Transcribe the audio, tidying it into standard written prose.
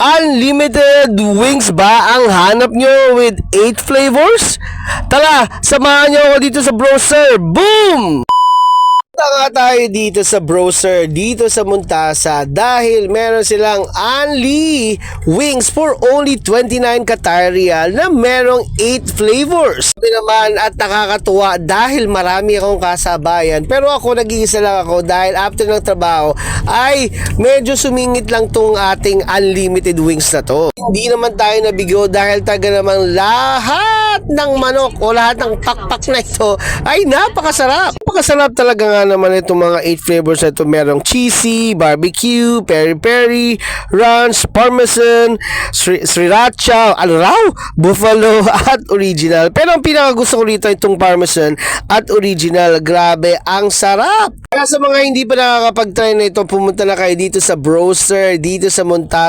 Unlimited wings ba ang hanap nyo with 8 flavors? Tara, samahan nyo ako dito sa Browser. Boom! Punta nga tayo dito sa Browser, dito sa Montasa dahil meron silang Unli wings for only 29 Qatar Rial na merong 8 flavors. Sabi naman at nakakatuwa dahil marami akong kasabayan pero ako nag-iisa lang ako dahil after ng trabaho ay medyo sumingit lang tong ating unlimited wings na to. Hindi naman tayo nabigo dahil taga namang lahat ng manok o lahat ng pakpak na ito ay napakasarap. Napakasarap talaga nga naman itong mga 8 flavors na ito. Merong cheesy, barbecue, peri-peri, ranch, parmesan, sriracha, ano raw? Buffalo at original. Pero ang pinakagusto ko rito itong parmesan at original. Grabe, ang sarap! Kaya sa mga hindi pa nakakapag-try na ito, pumunta na kayo dito sa Browser, dito sa Montasa.